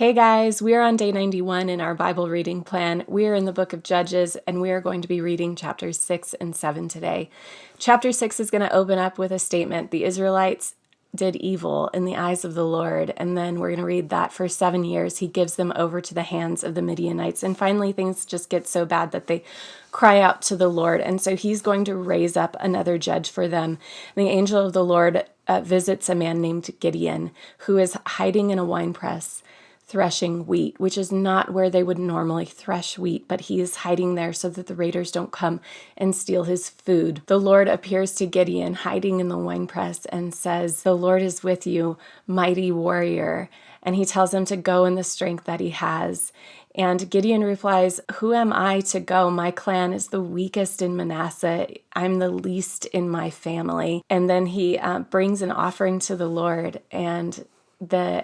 Hey guys, we are on day 91 in our Bible reading plan. We are in the book of Judges, and we are going to be reading chapters 6 and 7 today. Chapter 6 is going to open up with a statement: the Israelites did evil in the eyes of the Lord, and then we're going to read that for 7 years he gives them over to the hands of the Midianites, and finally things just get so bad that they cry out to the Lord, and so he's going to raise up another judge for them. And the angel of the Lord visits a man named Gideon, who is hiding in a wine press, threshing wheat, which is not where they would normally thresh wheat, but he is hiding there so that the raiders don't come and steal his food. The Lord appears to Gideon hiding in the winepress and says, "The Lord is with you, mighty warrior." And he tells him to go in the strength that he has. And Gideon replies, "Who am I to go? My clan is the weakest in Manasseh. I'm the least in my family." And then he brings an offering to the Lord, and the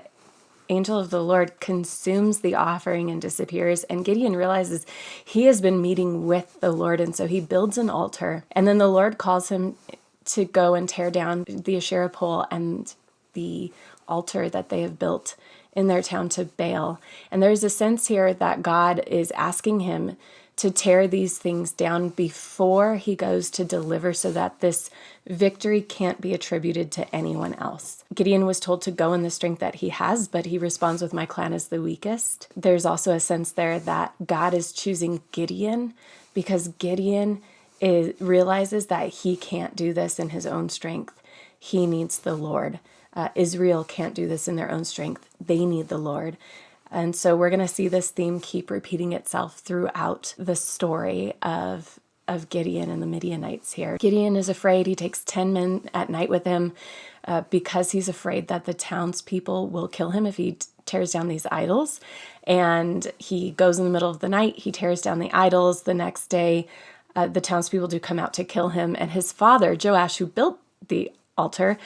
angel of the Lord consumes the offering and disappears. And Gideon realizes he has been meeting with the Lord, and so he builds an altar. And then the Lord calls him to go and tear down the Asherah pole and the altar that they have built in their town to Baal. And there's a sense here that God is asking him to tear these things down before he goes to deliver, so that this victory can't be attributed to anyone else. Gideon was told to go in the strength that he has, but he responds with, "My clan is the weakest." There's also a sense there that God is choosing Gideon because Gideon realizes that he can't do this in his own strength. He needs the Lord. Israel can't do this in their own strength. They need the Lord. And so we're going to see this theme keep repeating itself throughout the story of Gideon and the Midianites here. Gideon is afraid. He takes 10 men at night with him because he's afraid that the townspeople will kill him if he tears down these idols. And he goes in the middle of the night. He tears down the idols. The next day, the townspeople do come out to kill him. And his father, Joash, who built the altar,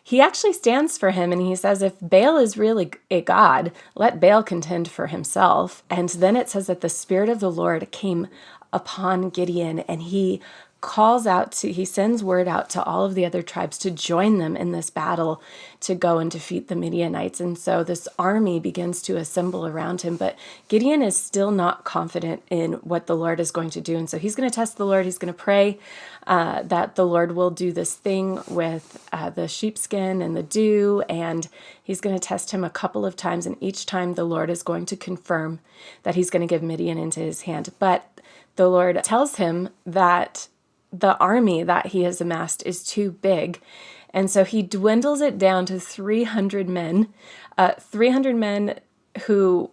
he actually stands for him, and he says, if Baal is really a god, let Baal contend for himself. And then it says that the Spirit of the Lord came upon Gideon, and he sends word out to all of the other tribes to join them in this battle to go and defeat the Midianites. And so this army begins to assemble around him, but Gideon is still not confident in what the Lord is going to do. And so he's going to test the Lord. He's going to pray that the Lord will do this thing with the sheepskin and the dew, and he's going to test him a couple of times, and each time the Lord is going to confirm that he's going to give Midian into his hand. But the Lord tells him that the army that he has amassed is too big. And so he dwindles it down to 300 men, 300 men who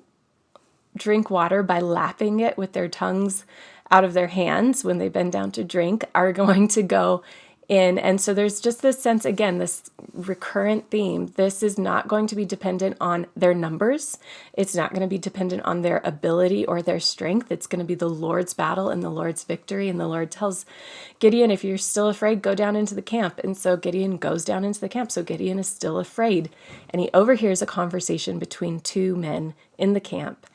drink water by lapping it with their tongues out of their hands when they bend down to drink, are going to go in. And so there's just this sense, again, this recurrent theme. This is not going to be dependent on their numbers. It's not going to be dependent on their ability or their strength. It's going to be the Lord's battle and the Lord's victory. And the Lord tells Gideon, if you're still afraid, go down into the camp. And so Gideon goes down into the camp. So Gideon is still afraid. And he overhears a conversation between two men in the camp.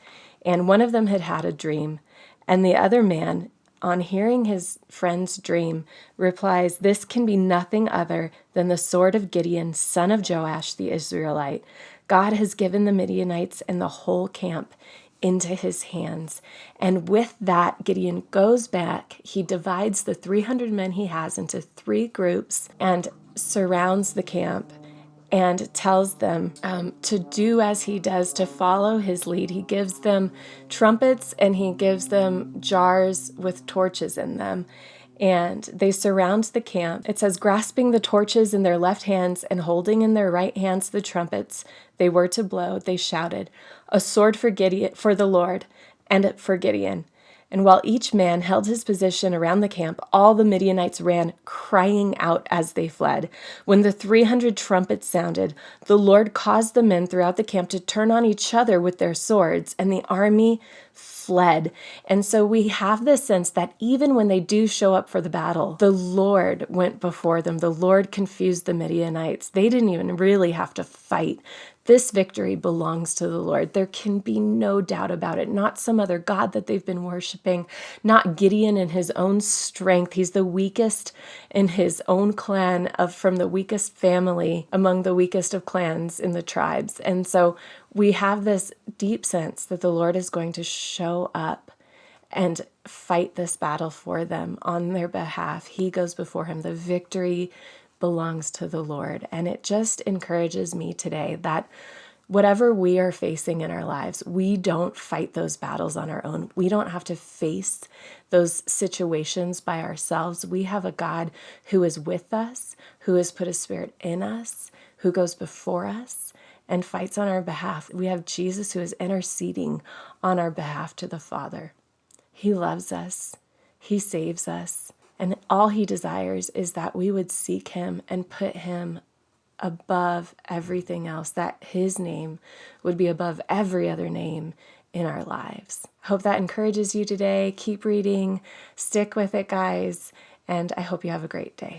And one of them had had a dream. And the other man, on hearing his friend's dream, replies, "This can be nothing other than the sword of Gideon, son of Joash the Israelite. God has given the Midianites and the whole camp into his hands." And with that, Gideon goes back. He divides the 300 men he has into 3 groups and surrounds the camp and tells them to do as he does, to follow his lead. He gives them trumpets and he gives them jars with torches in them. And they surround the camp. It says, grasping the torches in their left hands and holding in their right hands the trumpets they were to blow, they shouted, "A sword for Gideon, for the Lord, and for Gideon." And while each man held his position around the camp, all the Midianites ran, crying out as they fled. When the 300 trumpets sounded, the Lord caused the men throughout the camp to turn on each other with their swords, and the army fled. And so we have this sense that even when they do show up for the battle, the Lord went before them. The Lord confused the Midianites. They didn't even really have to fight. This victory belongs to the Lord. There can be no doubt about it. Not some other God that they've been worshiping, not Gideon in his own strength. He's the weakest in his own clan, from the weakest family among the weakest of clans in the tribes. And so we have this deep sense that the Lord is going to show up and fight this battle for them on their behalf. He goes before him. The victory belongs to the Lord. And it just encourages me today that whatever we are facing in our lives, we don't fight those battles on our own. We don't have to face those situations by ourselves. We have a God who is with us, who has put his Spirit in us, who goes before us and fights on our behalf. We have Jesus who is interceding on our behalf to the Father. He loves us. He saves us. And all he desires is that we would seek him and put him above everything else, that his name would be above every other name in our lives. Hope that encourages you today. Keep reading. Stick with it, guys. And I hope you have a great day.